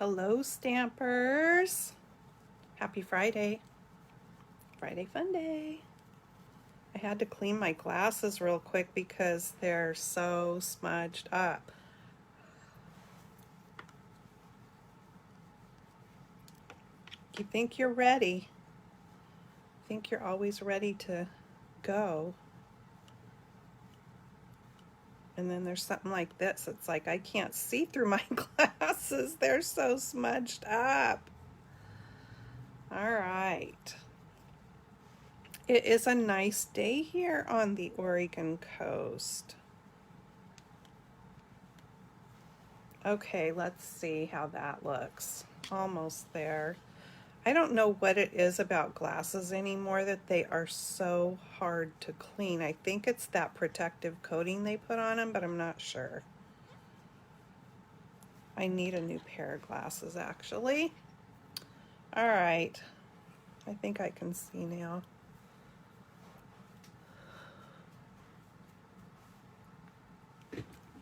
Hello, Stampers. Happy Friday. Friday fun day. I had to clean my glasses real quick because they're so smudged up. You think you're ready. Think you're always ready to go. And then there's something like this. It's like I can't see through my glasses. They're so smudged up. All right. It is a nice day here on the Oregon coast. Okay, let's see how that looks. Almost there. I don't know what it is about glasses anymore that they are so hard to clean. I think it's that protective coating they put on them, but I'm not sure. I need a new pair of glasses, actually. All right. I think I can see now.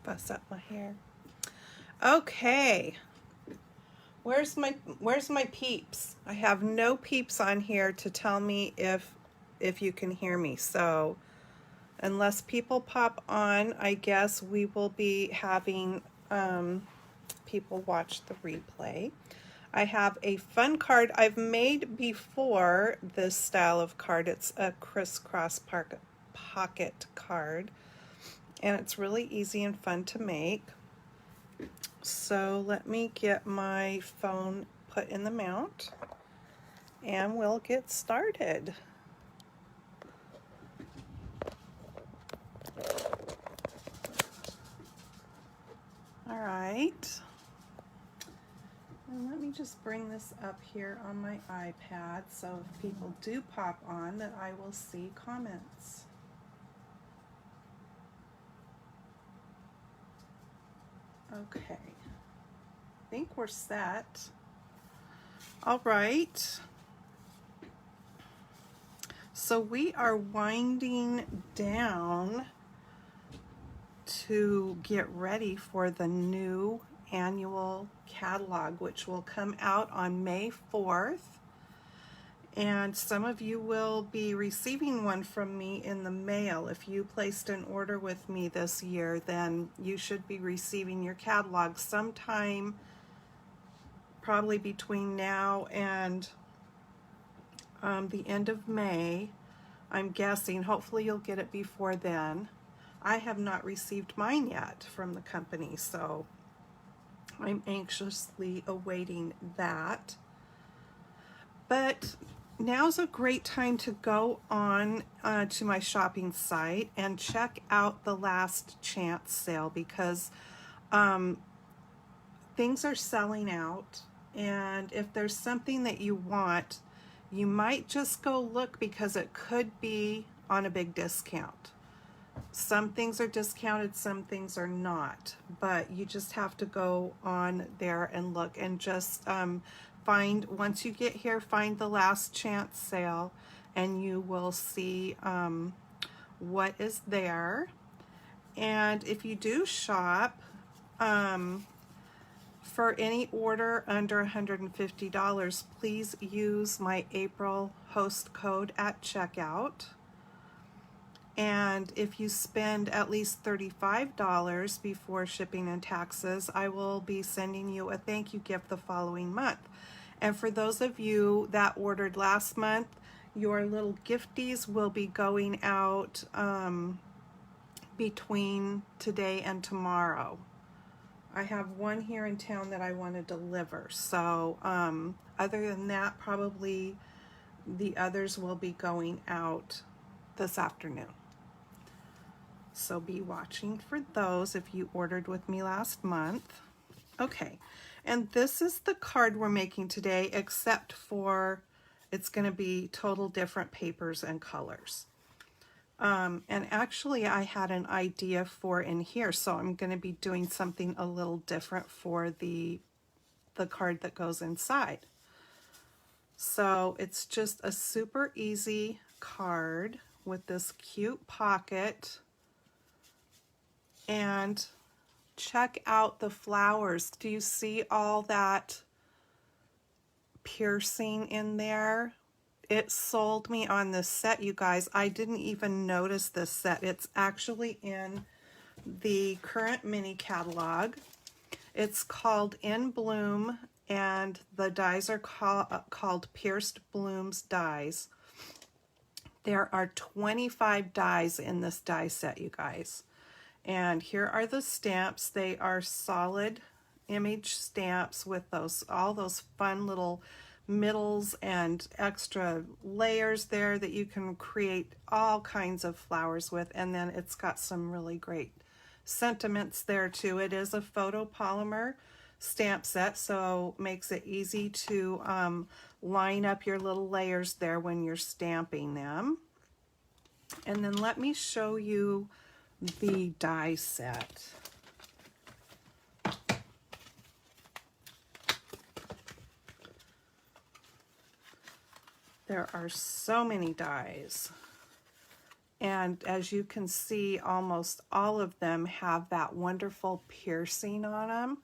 Fuss up my hair. Okay. Where's my peeps? I have no peeps on here to tell me if you can hear me. So unless people pop on, I guess we will be having people watch the replay. I have a fun card I've made before this style of card. It's a crisscross pocket card, and it's really easy and fun to make. So let me get my phone put in the mount and we'll get started. All right. And let me just bring this up here on my iPad so if people do pop on that I will see comments. Okay. I think we're set. All right. So we are winding down to get ready for the new annual catalog, which will come out on May 4th. And some of you will be receiving one from me in the mail. If you placed an order with me this year, then you should be receiving your catalog sometime probably between now and the end of May. I'm guessing. Hopefully you'll get it before then. I have not received mine yet from the company, so I'm anxiously awaiting that. But now's a great time to go on to my shopping site and check out the last chance sale because things are selling out, and if there's something that you want, you might just go look because it could be on a big discount. Some things are discounted, some things are not, but you just have to go on there and look and just find, once you get here, find the last chance sale and you will see what is there. And if you do shop for any order under $150, please use my April host code at checkout. And if you spend at least $35 before shipping and taxes, I will be sending you a thank you gift the following month. And for those of you that ordered last month, your little gifties will be going out between today and tomorrow. I have one here in town that I want to deliver. So other than that, probably the others will be going out this afternoon. So be watching for those if you ordered with me last month. Okay, and this is the card we're making today, except for it's going to be total different papers and colors. And actually I had an idea for in here, so I'm going to be doing something a little different for the card that goes inside. So it's just a super easy card with this cute pocket and check out the flowers. Do you see all that piercing in there? It sold me on this set, you guys. I didn't even notice this set. It's actually in the current mini catalog. It's called In Bloom, and the dies are called Pierced Blooms dies. There are 25 dies in this die set, you guys. And here are the stamps. They are solid image stamps with all those fun little middles and extra layers there that you can create all kinds of flowers with. And then it's got some really great sentiments there too. It is a photopolymer stamp set, so makes it easy to line up your little layers there when you're stamping them. And then let me show you the die set. There are so many dies, and as you can see, almost all of them have that wonderful piercing on them.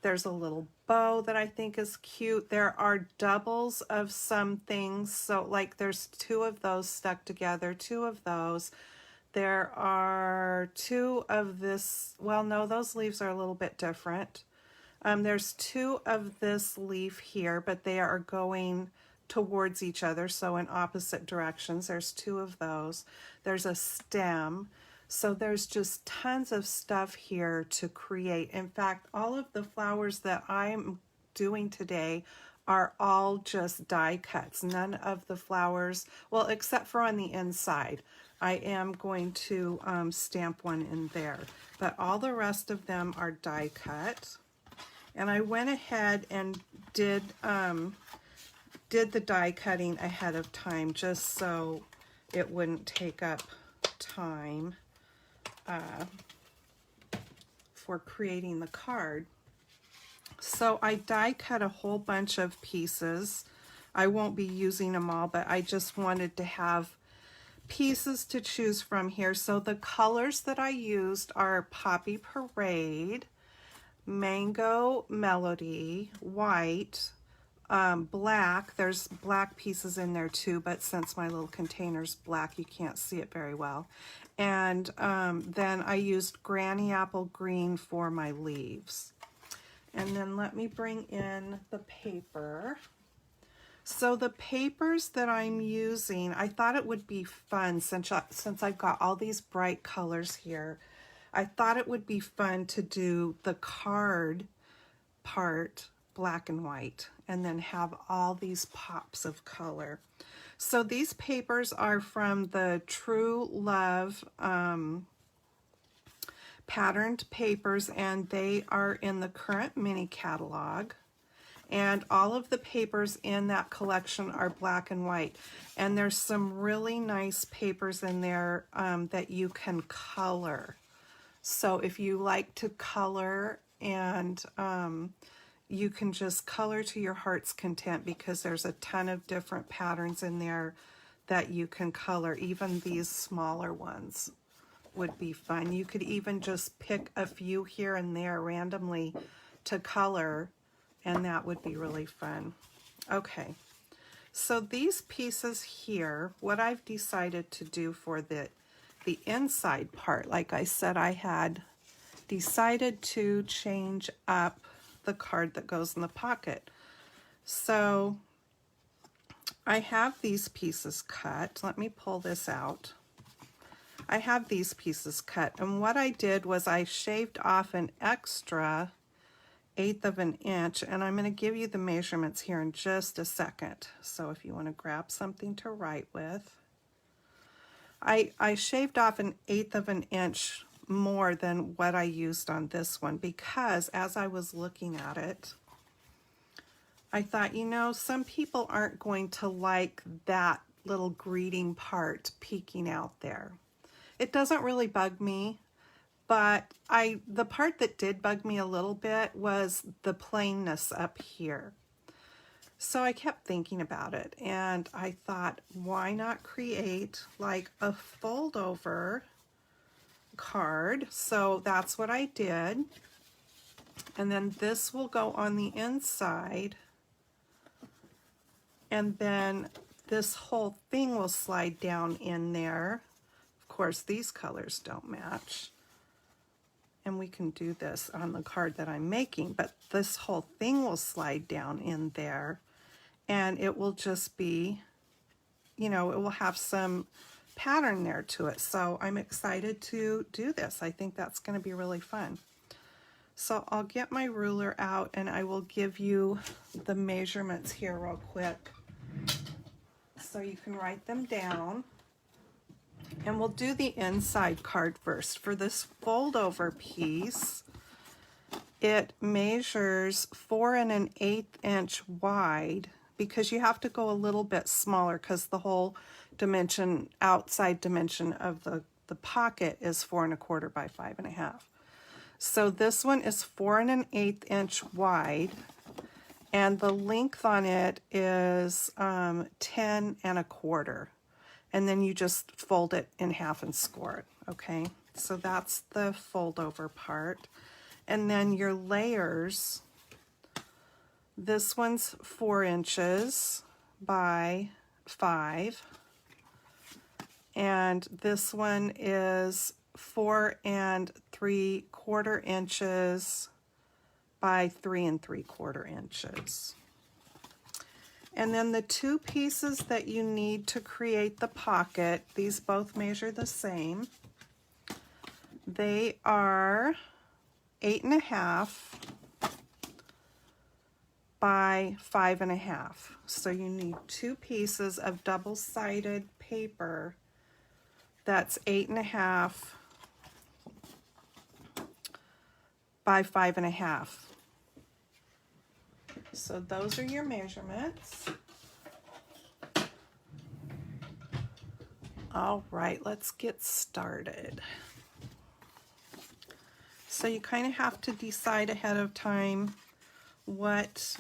There's a little bow that I think is cute. There are doubles of some things, so like there's 2 of those stuck together, 2 of those. There are 2 of this, well no, those leaves are a little bit different. There's 2 of this leaf here, but they are going towards each other, so in opposite directions. There's 2 of those. There's a stem. So there's just tons of stuff here to create. In fact, all of the flowers that I'm doing today are all just die cuts. None of the flowers, well, except for on the inside. I am going to stamp one in there, but all the rest of them are die cut. And I went ahead and did the die cutting ahead of time just so it wouldn't take up time for creating the card. So I die cut a whole bunch of pieces. I won't be using them all, but I just wanted to have pieces to choose from here. So the colors that I used are Poppy Parade, Mango Melody, white, black. There's black pieces in there too, but since my little container's black, you can't see it very well. And then I used Granny Apple Green for my leaves. And then let me bring in the paper. So the papers that I'm using, I thought it would be fun since I've got all these bright colors here. I thought it would be fun to do the card part black and white and then have all these pops of color. So these papers are from the True Love patterned papers, and they are in the current mini catalog. And all of the papers in that collection are black and white. And there's some really nice papers in there that you can color. So if you like to color, and you can just color to your heart's content, because there's a ton of different patterns in there that you can color. Even these smaller ones would be fun. You could even just pick a few here and there randomly to color, and that would be really fun. Okay, so these pieces here, what I've decided to do for the inside part, like I said, I had decided to change up the card that goes in the pocket. So I have these pieces cut. Let me pull this out. I have these pieces cut, and what I did was I shaved off an extra 1/8 of an inch, and I'm going to give you the measurements here in just a second. So if you want to grab something to write with. I shaved off an 1/8 of an inch more than what I used on this one, because as I was looking at it, I thought, you know, some people aren't going to like that little greeting part peeking out there. It doesn't really bug me, but the part that did bug me a little bit was the plainness up here. So I kept thinking about it, and I thought, why not create like a fold over card. So that's what I did. And then this will go on the inside. And then this whole thing will slide down in there. Of course, these colors don't match. And we can do this on the card that I'm making, but this whole thing will slide down in there. And it will just be, you know, it will have some pattern there to it. So I'm excited to do this. I think that's going to be really fun. So I'll get my ruler out and I will give you the measurements here real quick so you can write them down. And we'll do the inside card first. For this fold over piece, it measures 4 1/8 inch wide, because you have to go a little bit smaller because the whole dimension, outside dimension of the pocket is 4 1/4 by 5 1/2. So this one is 4 1/8 inch wide, and the length on it is 10 1/4. And then you just fold it in half and score it, okay? So that's the fold over part. And then your layers, this one's 4 inches by 5. And this one is 4 3/4 inches by 3 3/4 inches. And then the two pieces that you need to create the pocket, these both measure the same. They are 8 1/2 by 5 1/2. So you need two pieces of double-sided paper that's 8 1/2 by 5 1/2. So those are your measurements. All right, let's get started. So you kind of have to decide ahead of time what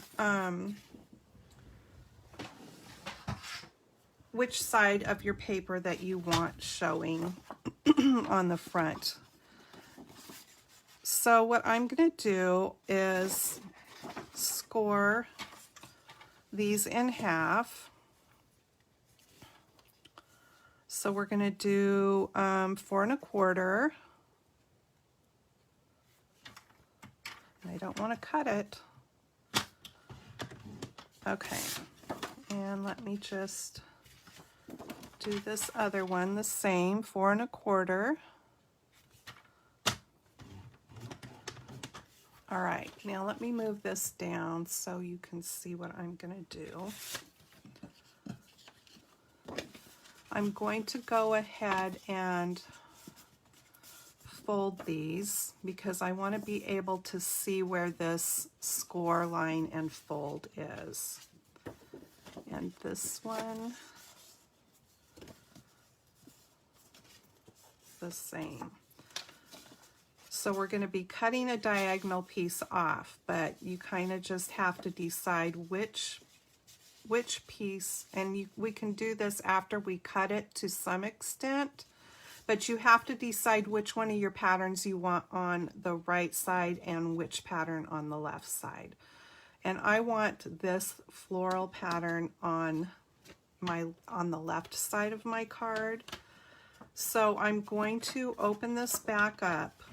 which side of your paper that you want showing on the front. So what I'm going to do is score these in half. So we're going to do 4 1/4. And I don't want to cut it. Okay, and let me just do this other one the same, 4 1/4. All right, now let me move this down so you can see what I'm going to do. I'm going to go ahead and fold these because I want to be able to see where this score line and fold is. And this one, the same. So we're going to be cutting a diagonal piece off, but you kind of just have to decide which piece, and we can do this after we cut it to some extent, but you have to decide which one of your patterns you want on the right side and which pattern on the left side. And I want this floral pattern on the left side of my card. So I'm going to open this back up,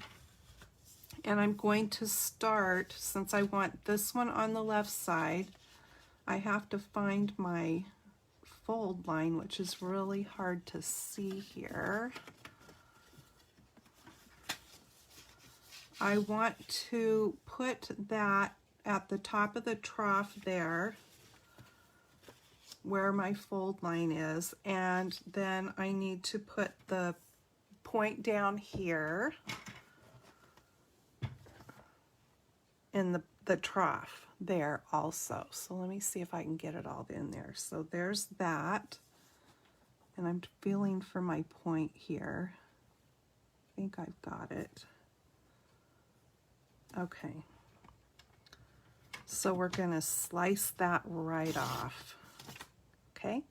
and I'm going to start, since I want this one on the left side, I have to find my fold line, which is really hard to see here. I want to put that at the top of the trough there, where my fold line is, and then I need to put the point down here in the trough there also. So let me see if I can get it all in there. So there's that, and I'm feeling for my point here. I think I've got it. Okay, so we're going to slice that right off. Okay,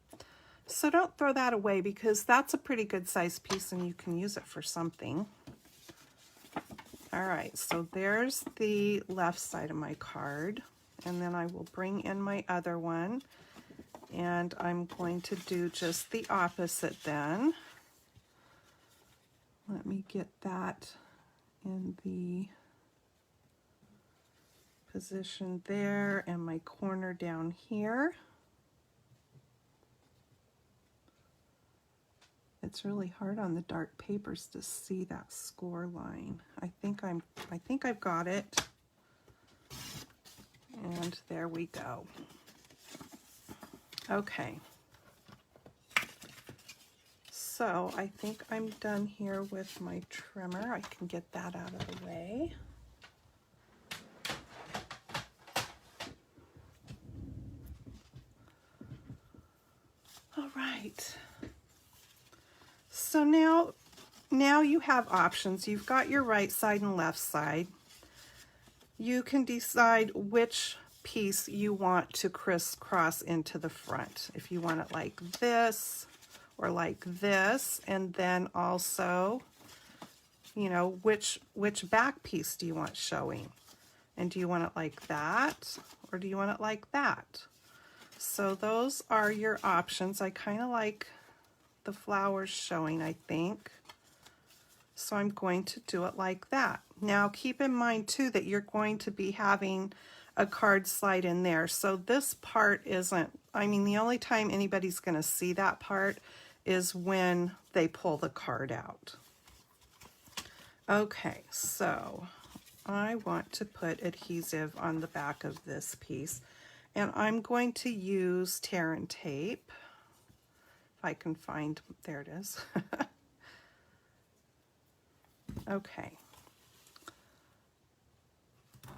so don't throw that away because that's a pretty good size piece and you can use it for something. All right, so there's the left side of my card, and then I will bring in my other one, and I'm going to do just the opposite then. Let me get that in the position there and my corner down here. It's really hard on the dark papers to see that score line. I think I've got it. And there we go. Okay. So I think I'm done here with my trimmer. I can get that out of the way. All right. So now you have options. You've got your right side and left side. You can decide which piece you want to crisscross into the front. If you want it like this or like this, and then also, you know, which back piece do you want showing? And do you want it like that, or do you want it like that? So those are your options. I kind of like the flowers showing, I think. So I'm going to do it like that. Now keep in mind too that you're going to be having a card slide in there. So this part isn't, I mean, the only time anybody's going to see that part is when they pull the card out. Okay, so I want to put adhesive on the back of this piece, and I'm going to use tear and tape. If I can find, there it is. Okay.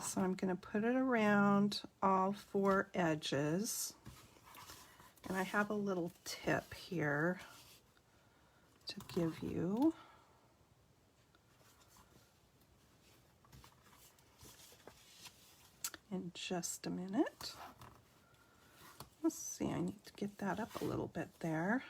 So I'm going to put it around all four edges. And I have a little tip here to give you. In just a minute. Let's see, I need to get that up a little bit there.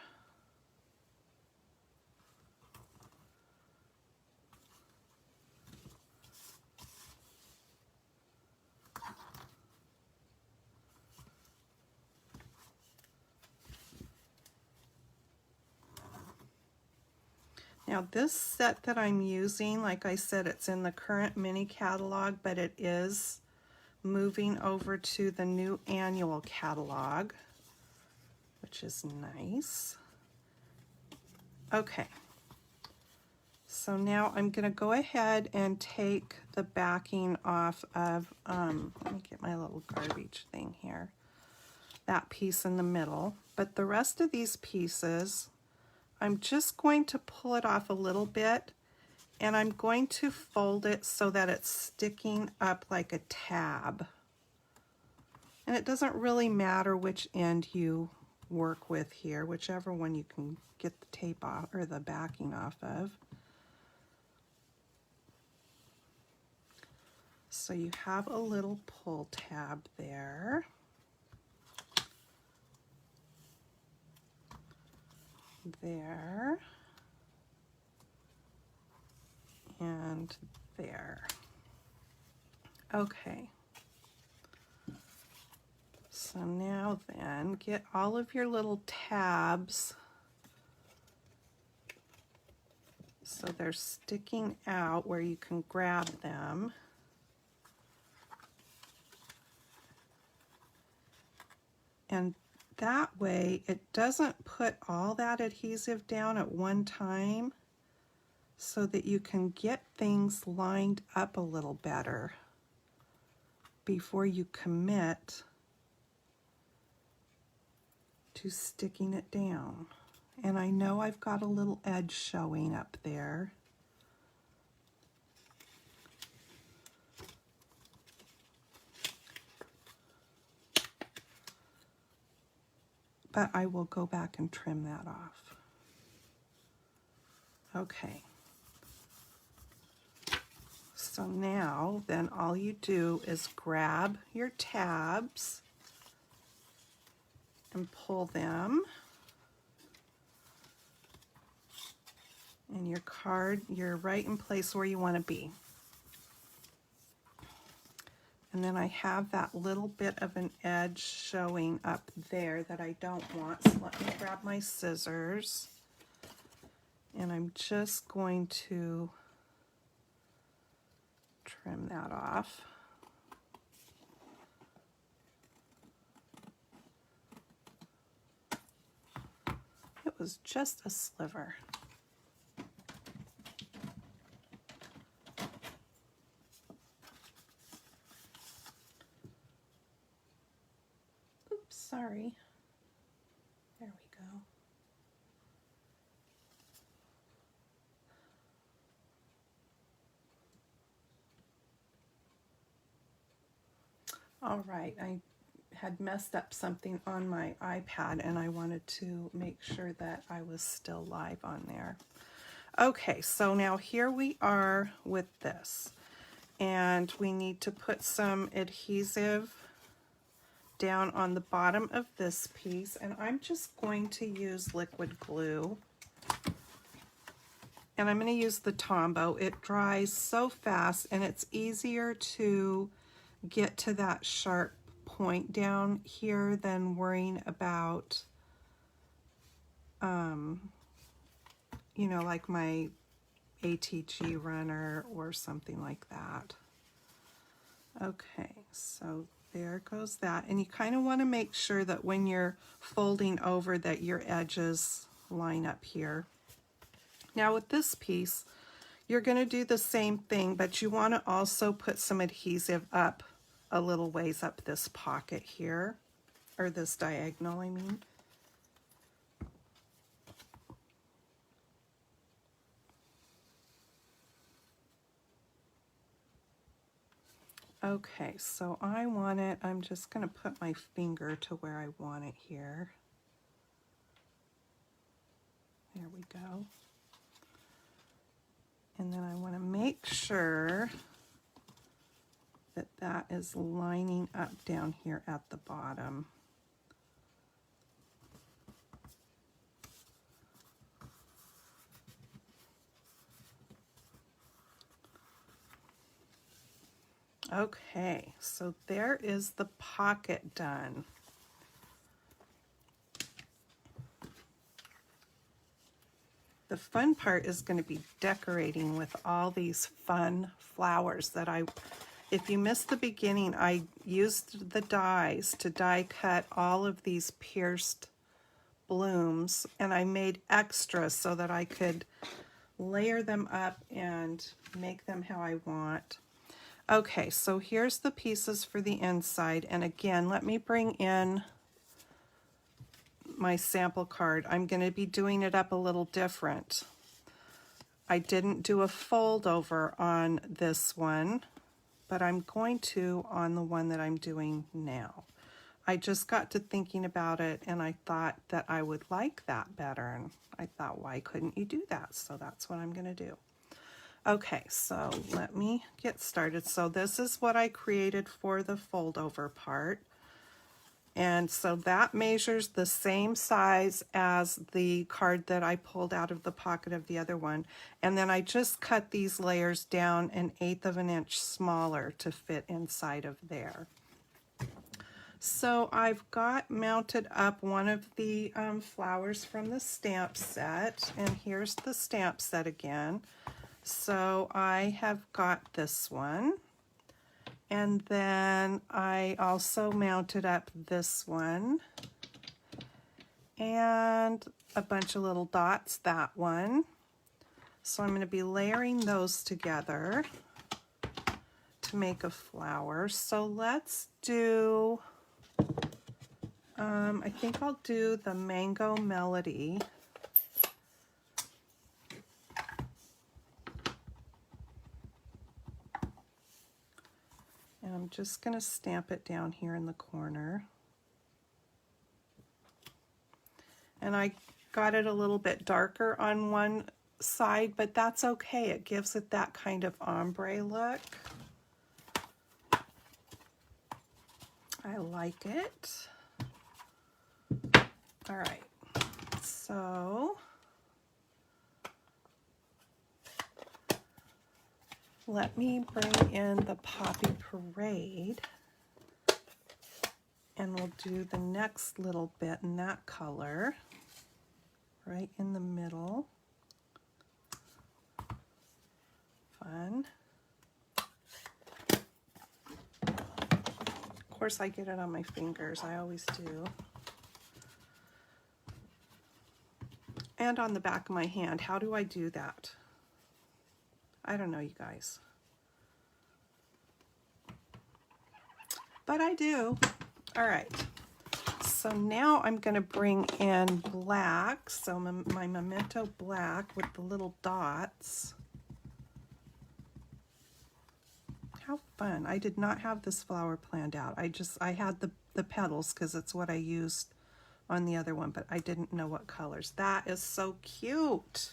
Now this set that I'm using, like I said, it's in the current mini catalog, but it is moving over to the new annual catalog, which is nice. Okay, so now I'm going to go ahead and take the backing off of, let me get my little garbage thing here, that piece in the middle, but the rest of these pieces, I'm just going to pull it off a little bit, and I'm going to fold it so that it's sticking up like a tab. And it doesn't really matter which end you work with here, whichever one you can get the tape off or the backing off of. So you have a little pull tab there. There. And there. Okay. So now then, get all of your little tabs so they're sticking out where you can grab them. And that way it doesn't put all that adhesive down at one time, so that you can get things lined up a little better before you commit to sticking it down. And I know I've got a little edge showing up there. But I will go back and trim that off. Okay. So now, then all you do is grab your tabs and pull them. And your card, you're right in place where you want to be. And then I have that little bit of an edge showing up there that I don't want. So let me grab my scissors. And I'm just going to trim that off. It was just a sliver. Oops, sorry. There we go. All right, I had messed up something on my iPad and I wanted to make sure that I was still live on there. Okay, so now here we are with this, and we need to put some adhesive down on the bottom of this piece, and I'm just going to use liquid glue. And I'm going to use the Tombow. It dries so fast and it's easier to get to that sharp point down here than worrying about, you know, like my ATG runner or something like that. Okay, so there goes that. And you kind of want to make sure that when you're folding over that your edges line up here. Now with this piece, you're going to do the same thing, but you want to also put some adhesive up a little ways up this pocket here, or this diagonal, I mean. Okay, so I want it, I'm just going to put my finger to where I want it here. There we go. And then I want to make sure that that is lining up down here at the bottom. Okay, so there is the pocket done. The fun part is going to be decorating with all these fun flowers that if you missed the beginning, I used the dies to die cut all of these pierced blooms, and I made extras so that I could layer them up and make them how I want. Okay, so here's the pieces for the inside, and again, let me bring in my sample card. I'm going to be doing it up a little different. I didn't do a fold over on this one, but I'm going to on the one that I'm doing now. I just got to thinking about it and I thought that I would like that better, and I thought, why couldn't you do that? So that's what I'm going to do. Okay, so let me get started. So this is what I created for the fold over part. And so that measures the same size as the card that I pulled out of the pocket of the other one. And then I just cut these layers down 1/8 of an inch smaller to fit inside of there. So I've got mounted up one of the flowers from the stamp set, and here's the stamp set again. So I have got this one. And then I also mounted up this one and a bunch of little dots, that one. So I'm going to be layering those together to make a flower. So let's do, I think I'll do the Mango Melody. And I'm just going to stamp it down here in the corner. And I got it a little bit darker on one side, but that's okay. It gives it that kind of ombre look. I like it. All right, so Let me bring in the Poppy Parade, and we'll do the next little bit in that color, right in the middle. Fun. Of course, I get it on my fingers. I always do. And on the back of my hand. How do I do that? I don't know, you guys. But I do. All right. So now I'm going to bring in black. So my Memento black with the little dots. How fun. I did not have this flower planned out. I had the petals because it's what I used on the other one, but I didn't know what colors. That is so cute.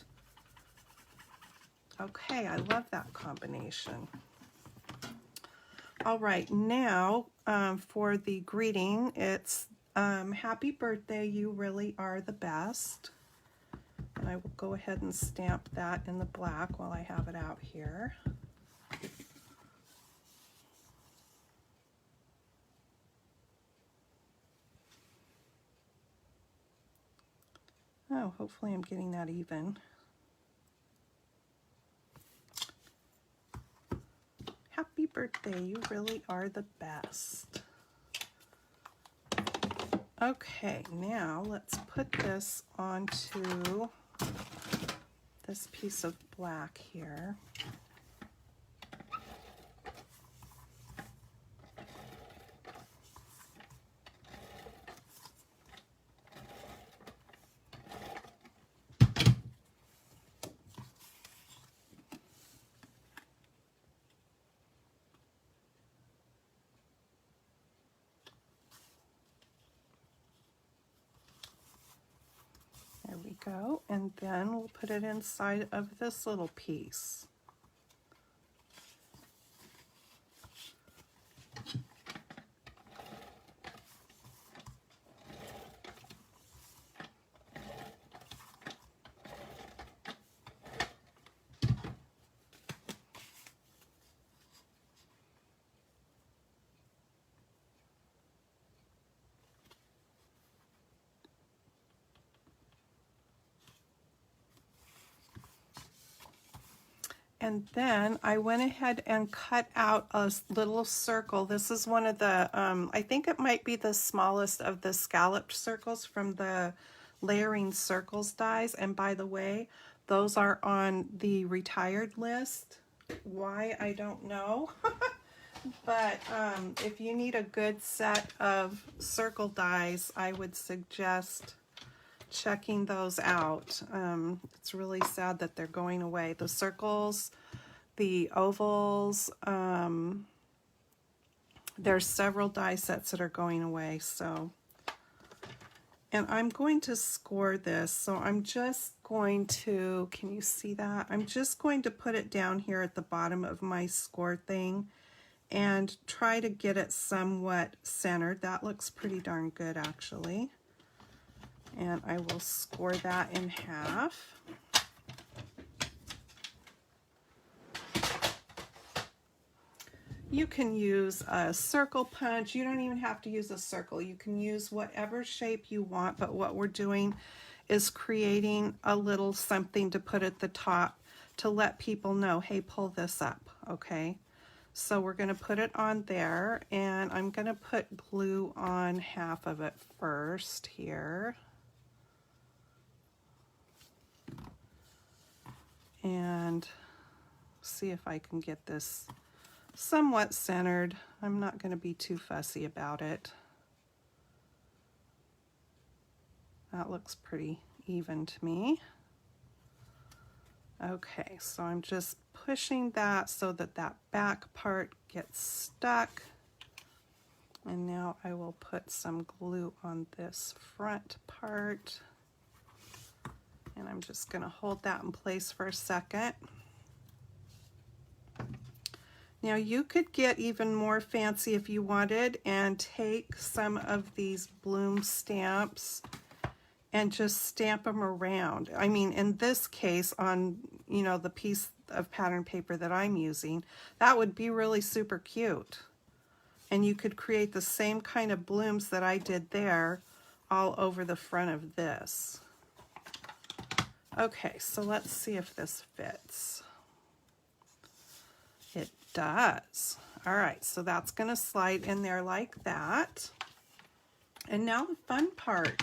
Okay, I love that combination. All right, now for the greeting, it's happy birthday, you really are the best. And I will go ahead and stamp that in the black while I have it out here. Oh, hopefully I'm getting that even. Happy birthday, you really are the best. Okay, now let's put this onto this piece of black here. There we go, and then we'll put it inside of this little piece. And then I went ahead and cut out a little circle. This is one of the, I think it might be the smallest of the scalloped circles from the Layering Circles dies. And by the way, those are on the retired list. Why, I don't know. But if you need a good set of circle dies, I would suggest checking those out. It's really sad that they're going away. The circles, the ovals, there's several die sets that are going away. So, and I'm going to score this. So I'm just going to, can you see that? I'm just going to put it down here at the bottom of my score thing and try to get it somewhat centered. That looks pretty darn good, actually. And I will score that in half. You can use a circle punch. You don't even have to use a circle. You can use whatever shape you want, but what we're doing is creating a little something to put at the top to let people know, hey, pull this up, okay? So we're going to put it on there, and I'm going to put glue on half of it first here. And see if I can get this somewhat centered. I'm not going to be too fussy about it. That looks pretty even to me. Okay, so I'm just pushing that so that that back part gets stuck. And now I will put some glue on this front part. And I'm just going to hold that in place for a second. Now you could get even more fancy if you wanted and take some of these bloom stamps and just stamp them around. I mean, in this case, on you know, the piece of pattern paper that I'm using. That would be really super cute. And you could create the same kind of blooms that I did there all over the front of this. Okay, so let's see if this fits. It does. All right, so that's going to slide in there like that. And now the fun part.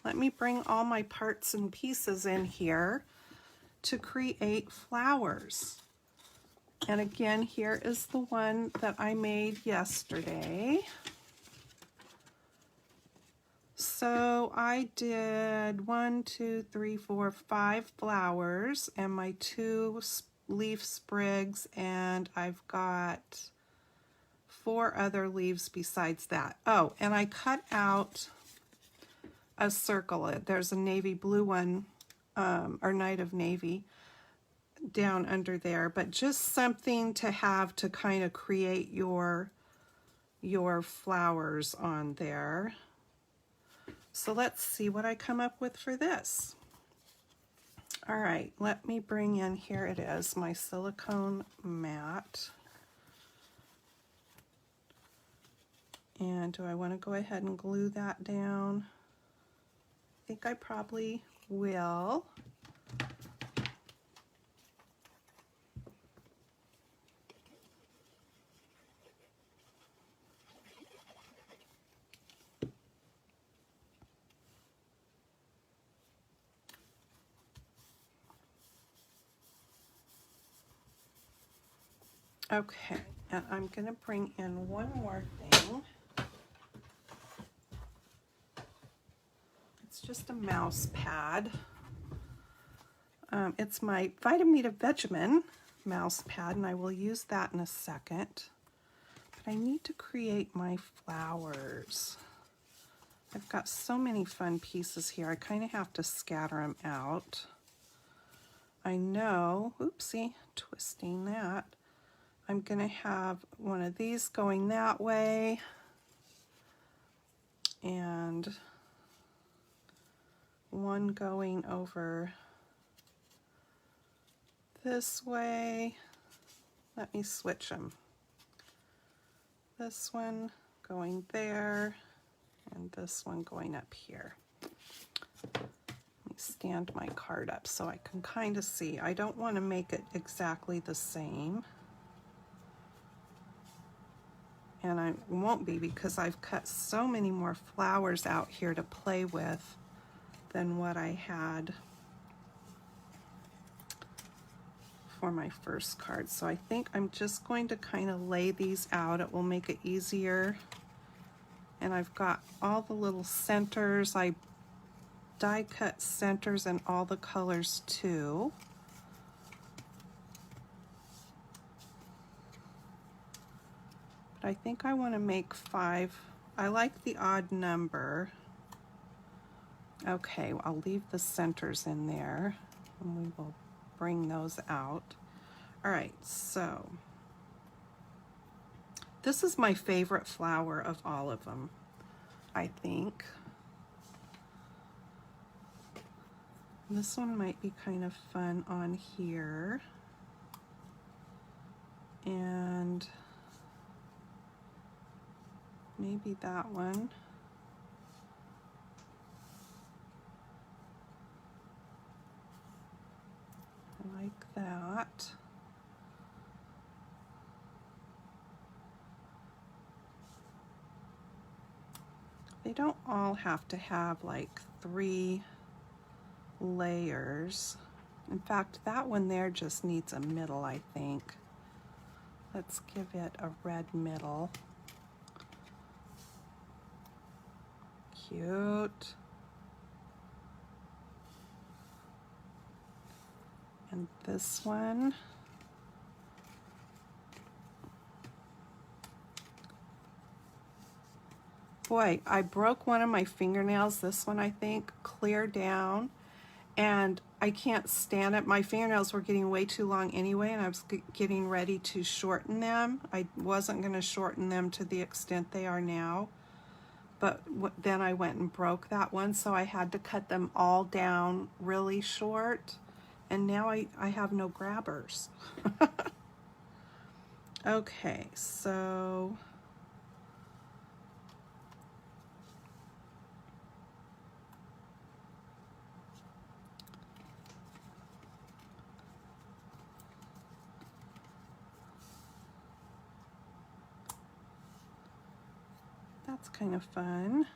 Let me bring all my parts and pieces in here to create flowers. And again, here is the one that I made yesterday. So I did 5 flowers and my 2 leaf sprigs, and I've got 4 other leaves besides that. Oh, and I cut out a circle. There's a navy blue one, or Night of Navy, down under there, but just something to have to kind of create your flowers on there. So let's see what I come up with for this. All right, let me bring in, here it is, my silicone mat. And do I want to go ahead and glue that down? I think I probably will. Okay, and I'm going to bring in one more thing. It's just a mouse pad. It's my Vitamita Vegemin mouse pad, and I will use that in a second. But I need to create my flowers. I've got so many fun pieces here. I kind of have to scatter them out. I know, oopsie, twisting that. I'm going to have one of these going that way, and one going over this way. Let me switch them. This one going there, and this one going up here. Let me stand my card up so I can kind of see. I don't want to make it exactly the same. And I won't be, because I've cut so many more flowers out here to play with than what I had for my first card. So I think I'm just going to kind of lay these out. It will make it easier. And I've got all the little centers. I die cut centers in all the colors too. I think I want to make 5. I like the odd number. Okay, I'll leave the centers in there, and we will bring those out. All right, so this is my favorite flower of all of them, I think. This one might be kind of fun on here. And maybe that one. I like that. They don't all have to have like 3 layers. In fact, that one there just needs a middle, I think. Let's give it a red middle. Cute. And this one. Boy, I broke one of my fingernails, this one I think, clear down, and I can't stand it. My fingernails were getting way too long anyway, and I was getting ready to shorten them. I wasn't going to shorten them to the extent they are now, but then I went and broke that one, so I had to cut them all down really short, And now I have no grabbers. Okay, so that's kind of fun.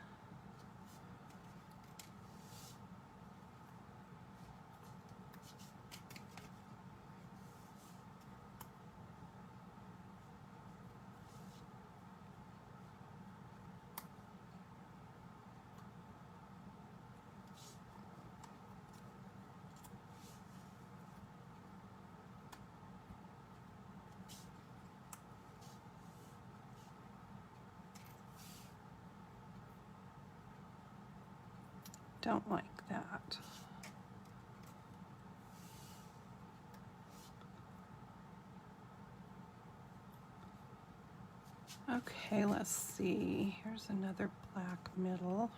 Don't like that. Okay, let's see. Here's another black middle.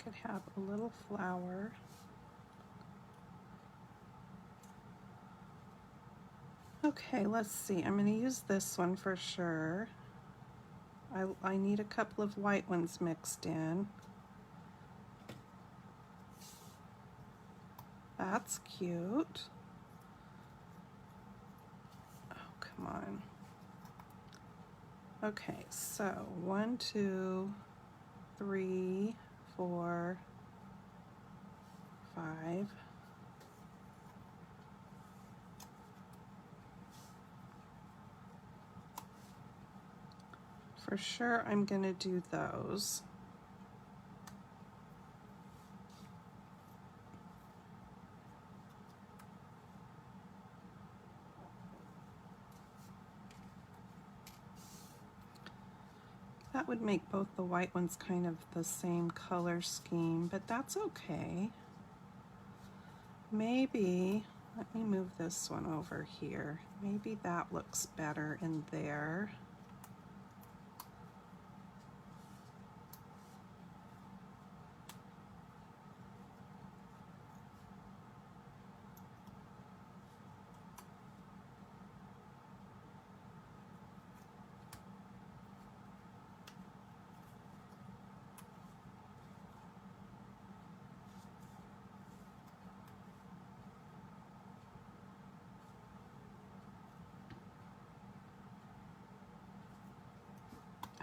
Could have a little flower. Okay, let's see. I'm going to use this one for sure. I need a couple of white ones mixed in. That's cute. Oh, come on. Okay, so 1, 2, 3, 4, 5. For sure, I'm going to do those. That would make both the white ones kind of the same color scheme, but that's okay. Maybe, let me move this one over here. Maybe that looks better in there.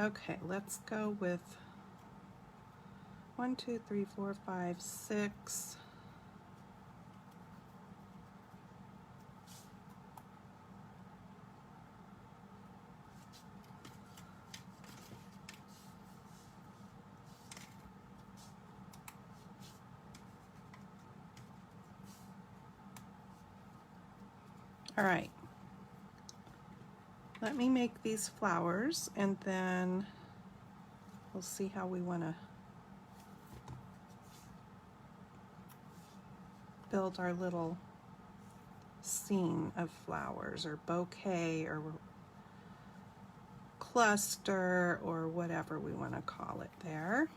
Okay, let's go with 1, 2, 3, 4, 5, 6. All right. Let me make these flowers and then we'll see how we want to build our little scene of flowers or bouquet or cluster or whatever we want to call it there.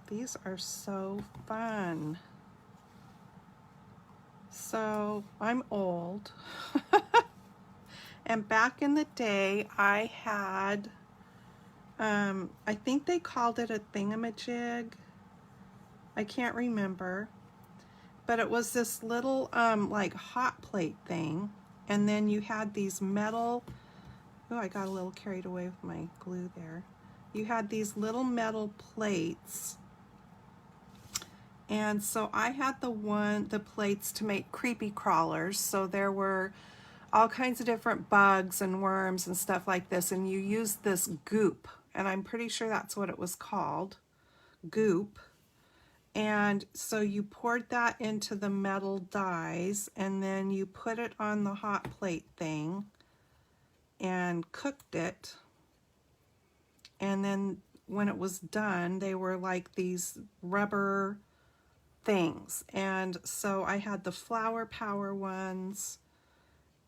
These are so fun. So I'm old. And back in the day I had, I think they called it a thingamajig. I can't remember. But it was this little like hot plate thing. And then you had these metal, oh, I got a little carried away with my glue there. You had these little metal plates. And so I had the plates to make creepy crawlers. So there were all kinds of different bugs and worms and stuff like this. And you used this goop. And I'm pretty sure that's what it was called. Goop. And so you poured that into the metal dies. And then you put it on the hot plate thing. And cooked it. and then when it was done, they were like these rubber things. And so I had the flower power ones,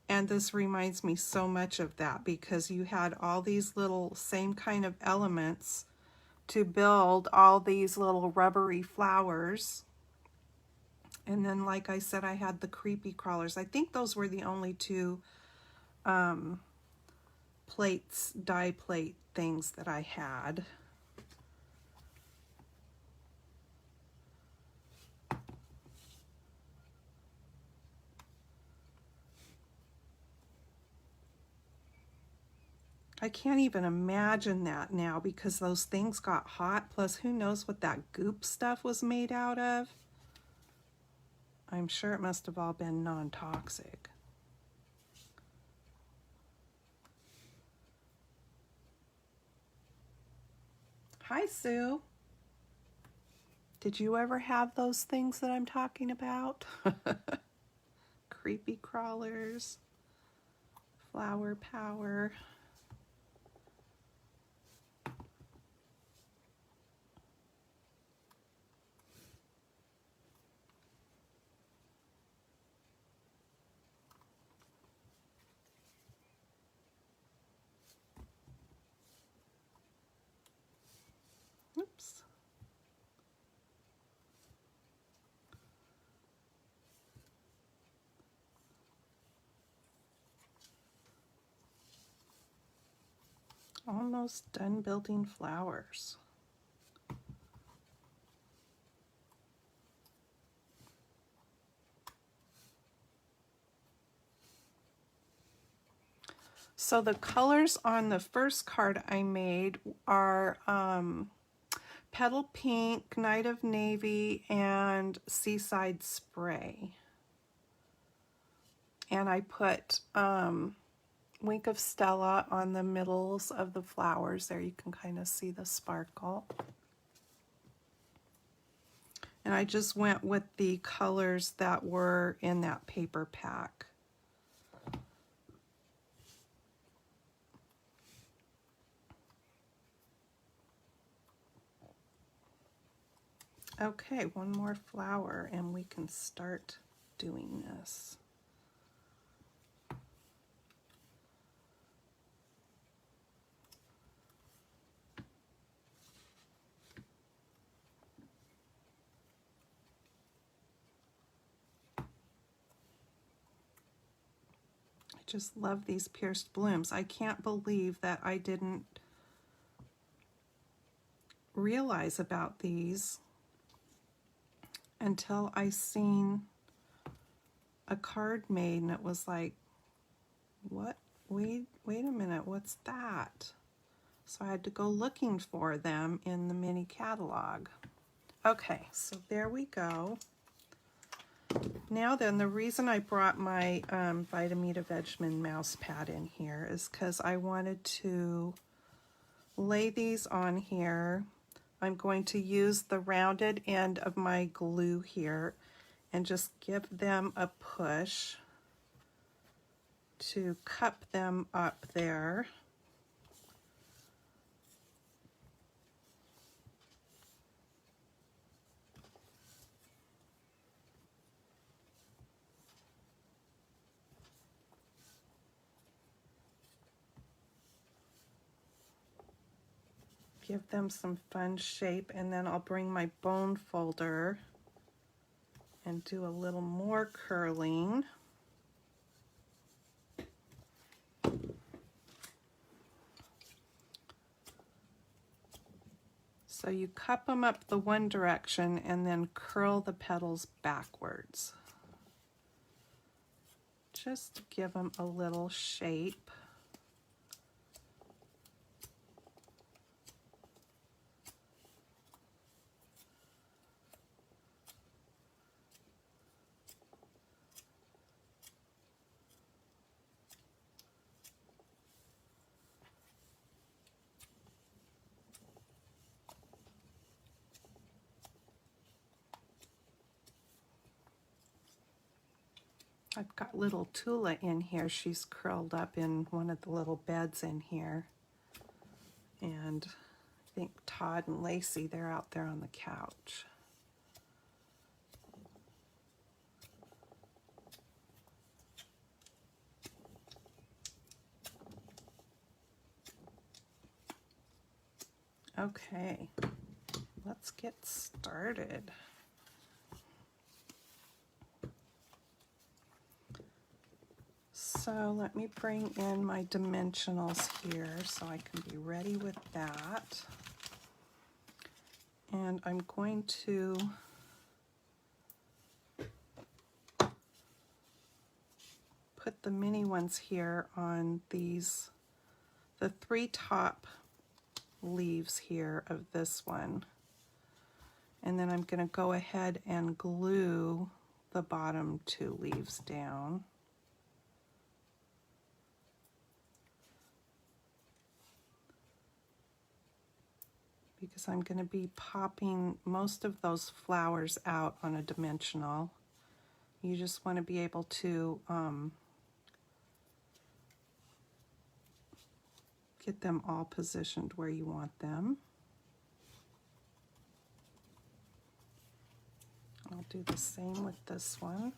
and this reminds me so much of that, because you had all these little same kind of elements to build all these little rubbery flowers. And then, like I said, I had the creepy crawlers. I think those were the only two plates, die plate things that I had. I can't even imagine that now, because those things got hot. Plus, who knows what that goop stuff was made out of? I'm sure it must have all been non-toxic. Hi, Sue. Did you ever have those things that I'm talking about? Creepy crawlers, flower power. Oops. Almost done building flowers. So the colors on the first card I made are Petal Pink, Night of Navy, and Seaside Spray. And I put Wink of Stella on the middles of the flowers. There you can kind of see the sparkle. And I just went with the colors that were in that paper pack. Okay, one more flower and we can start doing this. I just love these pierced blooms. I can't believe that I didn't realize about these until I seen a card made, and it was like, what? Wait a minute, what's that? So I had to go looking for them in the mini catalog. Okay, so there we go. Now then, the reason I brought my Vitamita Vegemin mouse pad in here is because I wanted to lay these on here. I'm going to use the rounded end of my glue here and just give them a push to cup them up there. Give them some fun shape, and then I'll bring my bone folder and do a little more curling. So you cup them up the one direction and then curl the petals backwards. Just to give them a little shape. I've got little Tula in here. She's curled up in one of the little beds in here. And and I think Todd and Lacey, they're out there on the couch. Okay, let's get started. So let me bring in my dimensionals here so I can be ready with that. And I'm going to put the mini ones here on these, the 3 top leaves here of this one. And then I'm going to go ahead and glue the bottom 2 leaves down. Because I'm going to be popping most of those flowers out on a dimensional. You just want to be able to get them all positioned where you want them. I'll do the same with this one.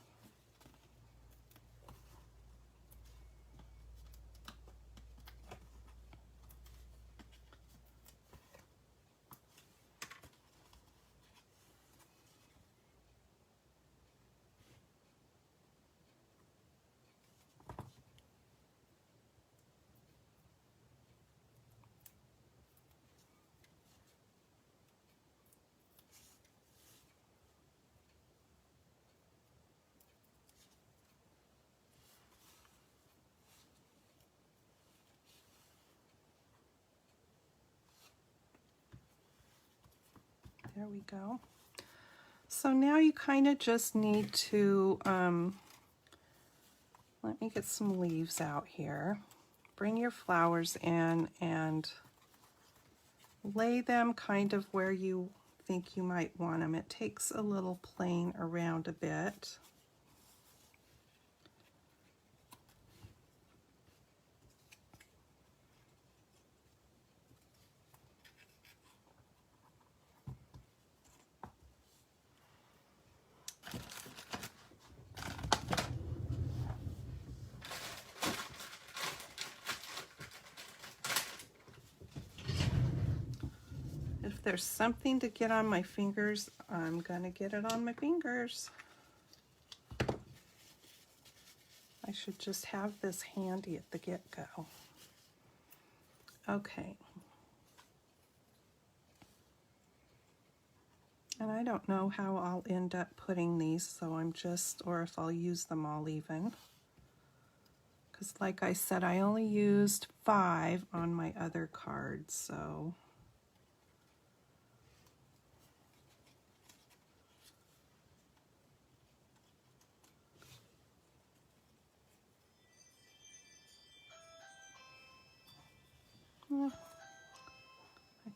There we go. So now you kind of just need to, let me get some leaves out here. Bring your flowers in and lay them kind of where you think you might want them. It takes a little playing around a bit. If there's something to get on my fingers, I'm gonna get it on my fingers. I should just have this handy at the get-go. Okay. And I don't know how I'll end up putting these, so I'm just, or if I'll use them all even. Because like I said, I only used 5 on my other cards, so. I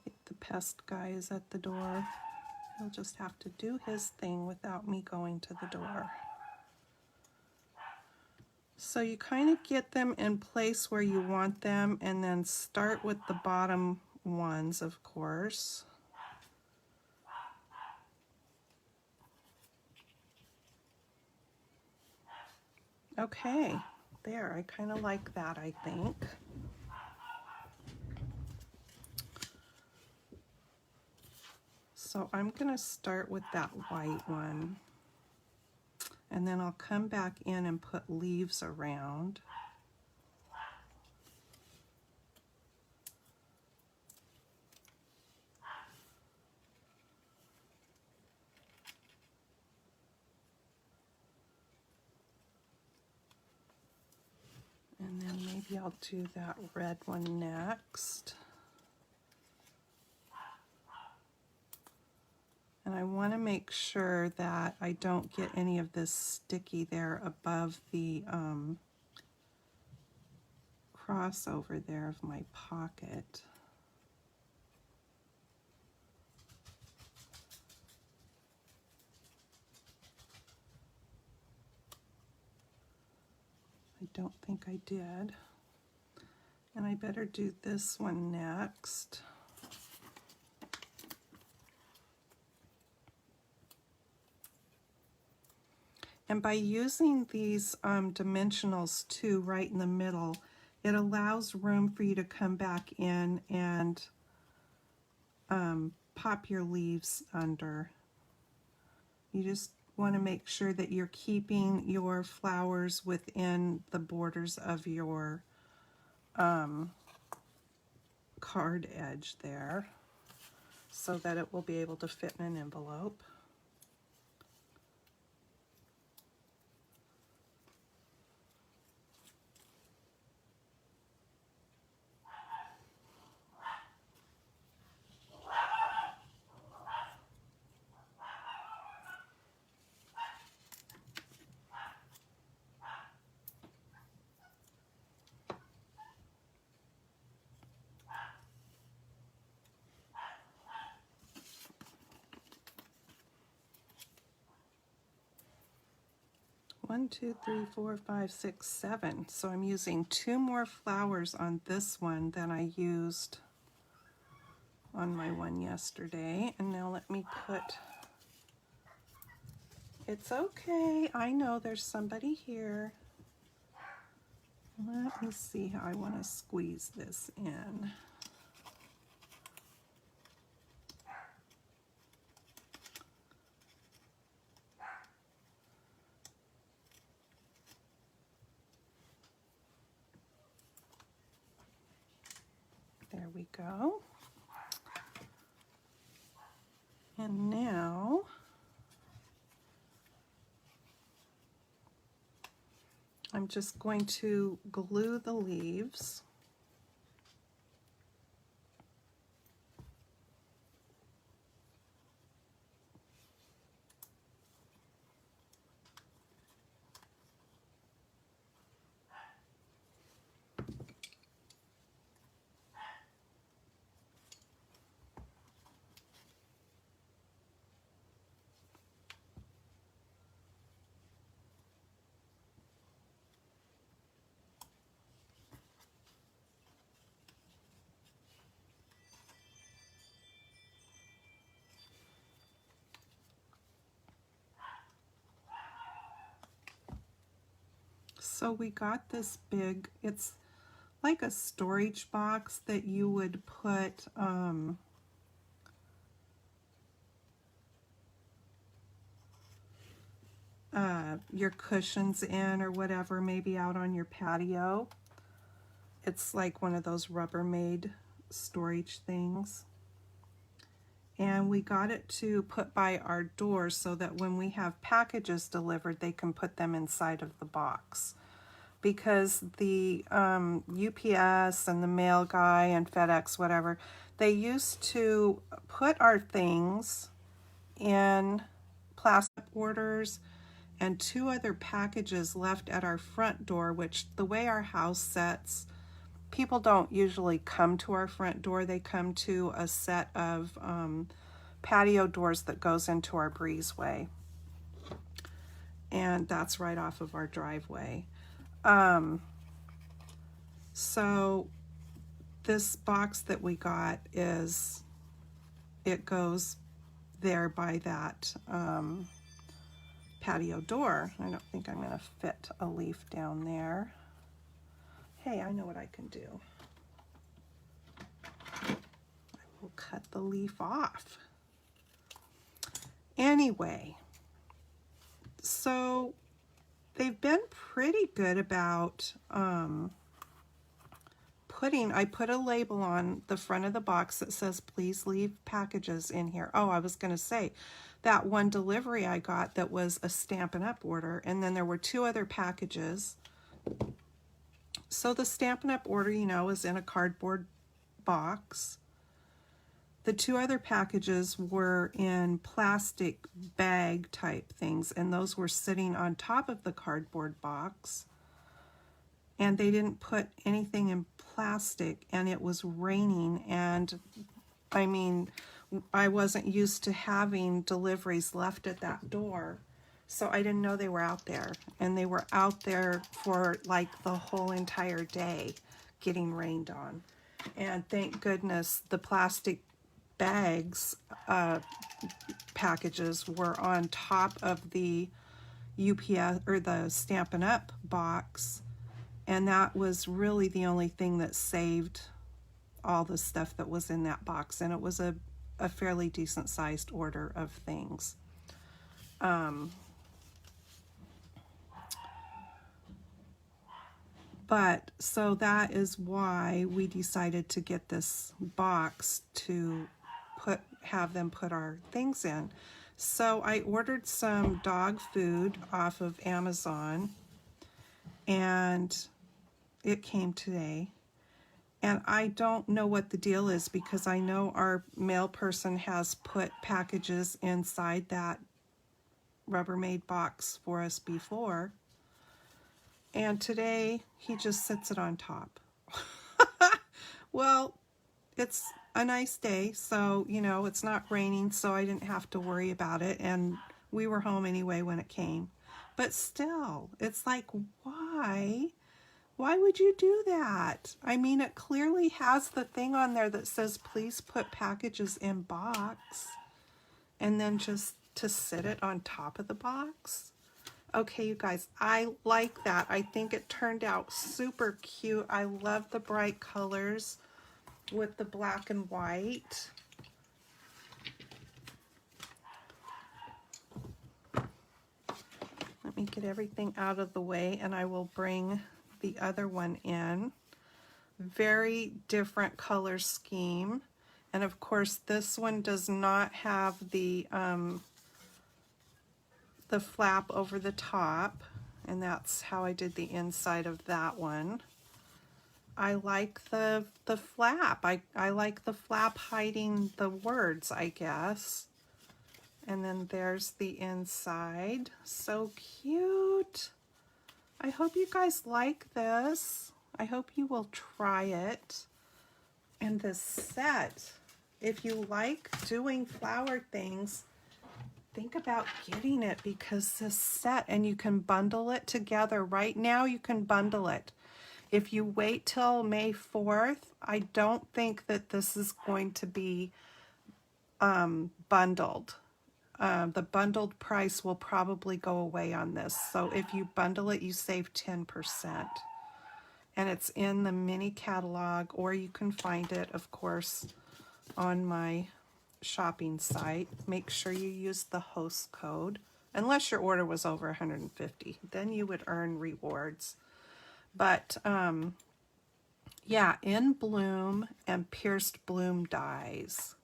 think the pest guy is at the door. He'll just have to do his thing without me going to the door. So you kind of get them in place where you want them and then start with the bottom ones, of course. Okay, there, I kind of like that, I think. So I'm going to start with that white one, and then I'll come back in and put leaves around. And then maybe I'll do that red one next. And I want to make sure that I don't get any of this sticky there above the crossover there of my pocket. I don't think I did. And I better do this one next. And by using these dimensionals too right in the middle, it allows room for you to come back in and pop your leaves under. You just want to make sure that you're keeping your flowers within the borders of your card edge there so that it will be able to fit in an envelope. One, two, three, four, five, six, seven. So I'm using 2 more flowers on this one than I used on my one yesterday. And now let me put, it's okay, I know there's somebody here. Let me see how I want to squeeze this in. There we go. And now I'm just going to glue the leaves. So we got this big, it's like a storage box that you would put your cushions in or whatever, maybe out on your patio. It's like one of those Rubbermaid storage things. And we got it to put by our door so that when we have packages delivered, they can put them inside of the box. Because the UPS and the mail guy and FedEx, whatever, they used to put our things in plastic orders, and 2 other packages left at our front door, which the way our house sets, people don't usually come to our front door. They come to a set of patio doors that goes into our breezeway. And that's right off of our driveway. So this box that we got is, it goes there by that patio door. I don't think I'm going to fit a leaf down there. Hey, I know what I can do. I will cut the leaf off. Anyway, so they've been pretty good about I put a label on the front of the box that says, please leave packages in here. Oh, I was going to say, that one delivery I got that was a Stampin' Up! Order, and then there were 2 other packages. So the Stampin' Up! Order, you know, is in a cardboard box. The 2 other packages were in plastic bag type things, and those were sitting on top of the cardboard box. And they didn't put anything in plastic, and it was raining, and I mean, I wasn't used to having deliveries left at that door, so I didn't know they were out there. And they were out there for like the whole entire day getting rained on. And thank goodness the plastic bags packages were on top of the UPS or the Stampin' Up box, and that was really the only thing that saved all the stuff that was in that box, and it was a fairly decent sized order of things. But so that is why we decided to get this box to have them put our things in. So I ordered some dog food off of Amazon, and it came today. And I don't know what the deal is, because I know our mail person has put packages inside that Rubbermaid box for us before. And today he just sits it on top. Well, it's a nice day, so, you know, it's not raining, so I didn't have to worry about it. And we were home anyway when it came. But still, it's like, why? Why would you do that? I mean, it clearly has the thing on there that says, please put packages in box. And then just to sit it on top of the box. Okay, you guys, I like that. I think it turned out super cute. I love the bright colors with the black and white. Let me get everything out of the way, and I will bring the other one in. Very different color scheme. And of course, this one does not have the flap over the top, and that's how I did the inside of that one. I like the flap. I like the flap hiding the words, I guess. And then there's the inside. So cute. I hope you guys like this. I hope you will try it. And this set, if you like doing flower things, think about getting it, because this set, and you can bundle it together. Right now you can bundle it. If you wait till May 4th, I don't think that this is going to be bundled. The bundled price will probably go away on this. So if you bundle it, you save 10%. And it's in the mini catalog, or you can find it, of course, on my shopping site. Make sure you use the host code, unless your order was over 150, then you would earn rewards. But yeah, in bloom and pierced bloom dies.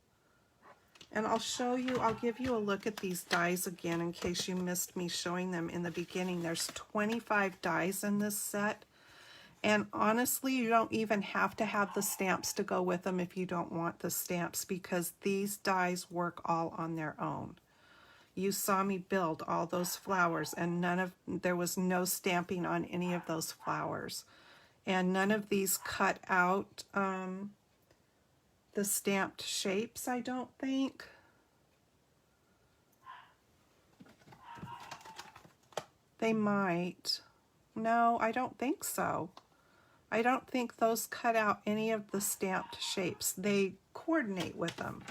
And I'll show you, I'll give you a look at these dies again in case you missed me showing them in the beginning. There's 25 dies in this set. And honestly, you don't even have to have the stamps to go with them if you don't want the stamps, because these dies work all on their own. You saw me build all those flowers, and there was no stamping on any of those flowers. And none of these cut out the stamped shapes, I don't think. They might. No, I don't think so. I don't think those cut out any of the stamped shapes. They coordinate with them.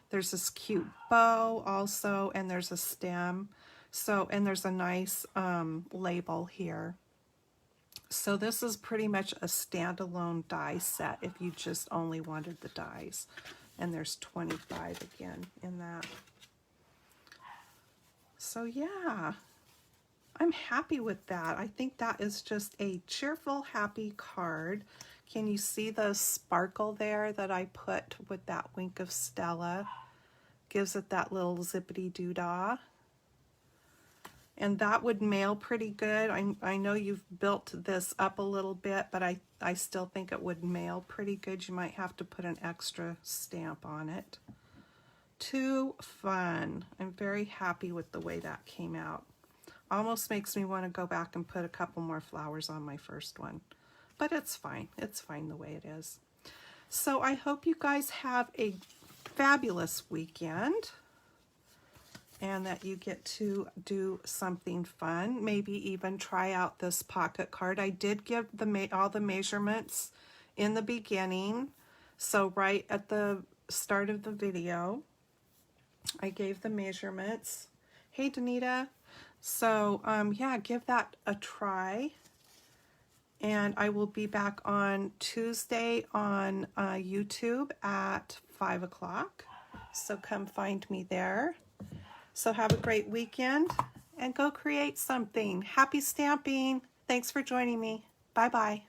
There's this cute bow also, and there's a stem. So, and there's a nice label here. So this is pretty much a standalone die set if you just only wanted the dies. And there's 25 again in that. So yeah, I'm happy with that. I think that is just a cheerful, happy card. Can you see the sparkle there that I put with that wink of Stella? Gives it that little zippity doo-dah. And that would mail pretty good. I know you've built this up a little bit, but I still think it would mail pretty good. You might have to put an extra stamp on it. Too fun. I'm very happy with the way that came out. Almost makes me want to go back and put a couple more flowers on my first one. But it's fine. It's fine the way it is. So I hope you guys have a fabulous weekend, and that you get to do something fun. Maybe even try out this pocket card. I did give all the measurements in the beginning. So right at the start of the video, I gave the measurements. Hey, Danita. So yeah, give that a try. And I will be back on Tuesday on YouTube at 5 o'clock. So come find me there. So have a great weekend and go create something. Happy stamping. Thanks for joining me. Bye-bye.